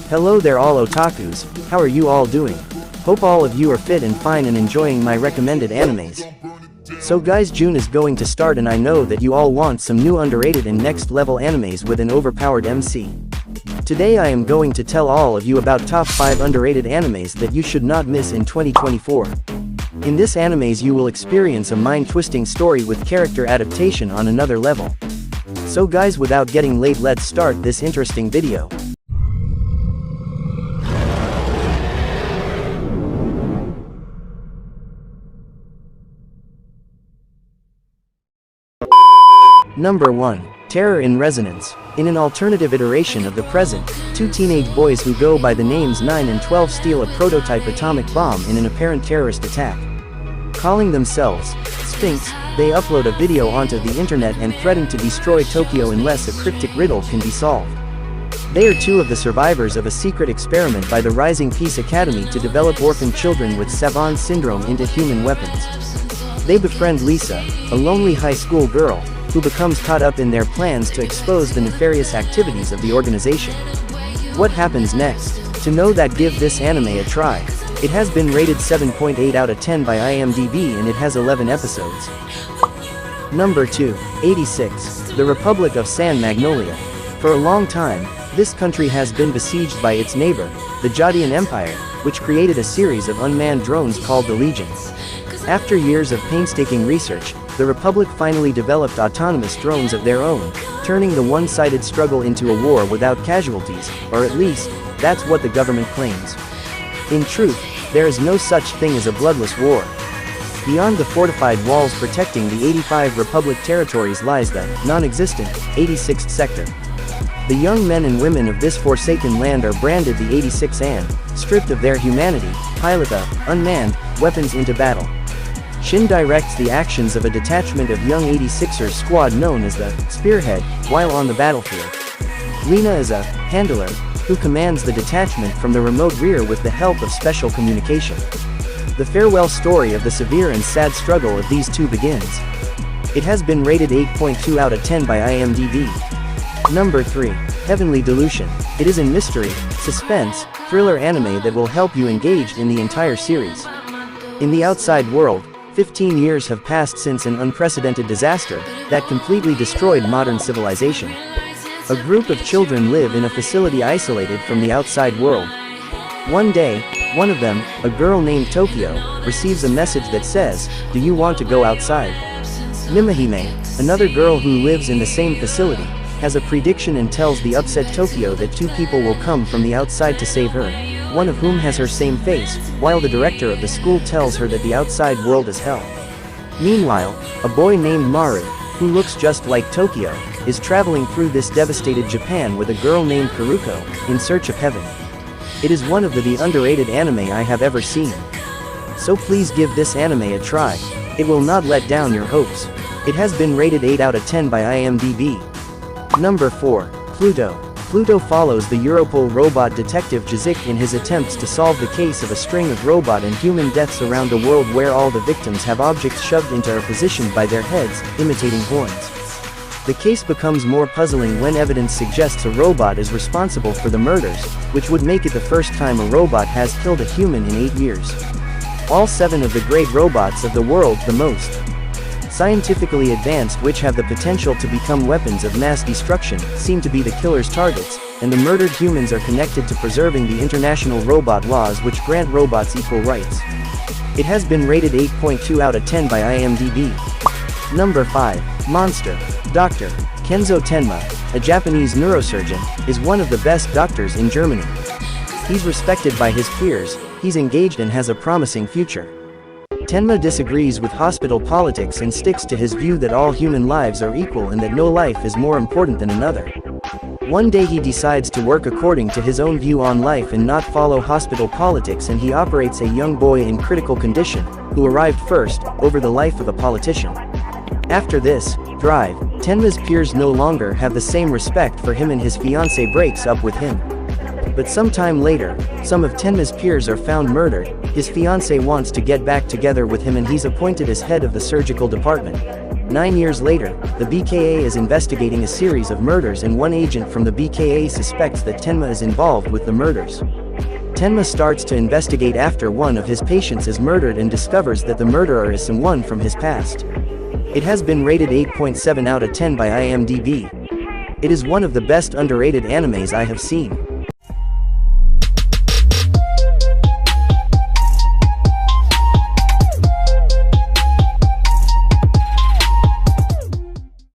Hello there all otakus, how are you all doing? Hope all of you are fit and fine and enjoying my recommended animes. So guys, June is going to start and I know that you all want some new underrated and next level animes with an overpowered MC. Today I am going to tell all of you about top 5 underrated animes that you should not miss in 2024. In this animes you will experience a mind-twisting story with character adaptation on another level. So guys, without getting late, let's start this interesting video. Number 1. Terror in Resonance. In an alternative iteration of the present, two teenage boys who go by the names 9 and 12 steal a prototype atomic bomb in an apparent terrorist attack. Calling themselves Sphinx, they upload a video onto the internet and threaten to destroy Tokyo unless a cryptic riddle can be solved. They are two of the survivors of a secret experiment by the Rising Peace Academy to develop orphan children with Savant syndrome into human weapons. They befriend Lisa, a lonely high school girl, who becomes caught up in their plans to expose the nefarious activities of the organization. What happens next? To know that, give this anime a try. It has been rated 7.8 out of 10 by IMDb and it has 11 episodes. Number 2. 86. The Republic of San Magnolia. For a long time, this country has been besieged by its neighbor, the Jourdian Empire, which created a series of unmanned drones called the Legion. After years of painstaking research, the Republic finally developed autonomous drones of their own, turning the one-sided struggle into a war without casualties, or at least, that's what the government claims. In truth, there is no such thing as a bloodless war. Beyond the fortified walls protecting the 85 Republic territories lies the non-existent 86th sector. The young men and women of this forsaken land are branded the 86 and, stripped of their humanity, pilot the unmanned weapons into battle. Shin directs the actions of a detachment of young 86ers squad known as the Spearhead, while on the battlefield. Lena is a handler, who commands the detachment from the remote rear with the help of special communication. The farewell story of the severe and sad struggle of these two begins. It has been rated 8.2 out of 10 by IMDb. Number 3. Heavenly Delusion. It is a mystery, suspense, thriller anime that will help you engage in the entire series. In the outside world, 15 years have passed since an unprecedented disaster that completely destroyed modern civilization. A group of children live in a facility isolated from the outside world. One day, one of them, a girl named Tokyo, receives a message that says, "Do you want to go outside?" Mimahime, another girl who lives in the same facility, has a prediction and tells the upset Tokyo that two people will come from the outside to save her, one of whom has her same face, while the director of the school tells her that the outside world is hell. Meanwhile, a boy named Maru, who looks just like Tokyo, is traveling through this devastated Japan with a girl named Karuko, in search of heaven. It is one of the underrated anime I have ever seen. So please give this anime a try. It will not let down your hopes. It has been rated 8 out of 10 by IMDb. Number 4. PLUTO. PLUTO follows the Europol robot detective Jíček in his attempts to solve the case of a string of robot and human deaths around the world where all the victims have objects shoved into a position by their heads, imitating horns. The case becomes more puzzling when evidence suggests a robot is responsible for the murders, which would make it the first time a robot has killed a human in 8 years. All 7 of the great robots of the world, the most scientifically advanced, which have the potential to become weapons of mass destruction, seem to be the killer's targets, and the murdered humans are connected to preserving the international robot laws which grant robots equal rights. It has been rated 8.2 out of 10 by IMDb. Number 5. Monster. Dr. Kenzo Tenma, a Japanese neurosurgeon, is one of the best doctors in Germany. He's respected by his peers, he's engaged and has a promising future. Tenma disagrees with hospital politics and sticks to his view that all human lives are equal and that no life is more important than another. One day he decides to work according to his own view on life and not follow hospital politics, and he operates a young boy in critical condition, who arrived first, over the life of a politician. After this drive, Tenma's peers no longer have the same respect for him and his fiancée breaks up with him. But sometime later, some of Tenma's peers are found murdered. His fiancée wants to get back together with him and he's appointed as head of the surgical department. 9 years later, the BKA is investigating a series of murders and one agent from the BKA suspects that Tenma is involved with the murders. Tenma starts to investigate after one of his patients is murdered and discovers that the murderer is someone from his past. It has been rated 8.7 out of 10 by IMDb. It is one of the best underrated animes I have seen.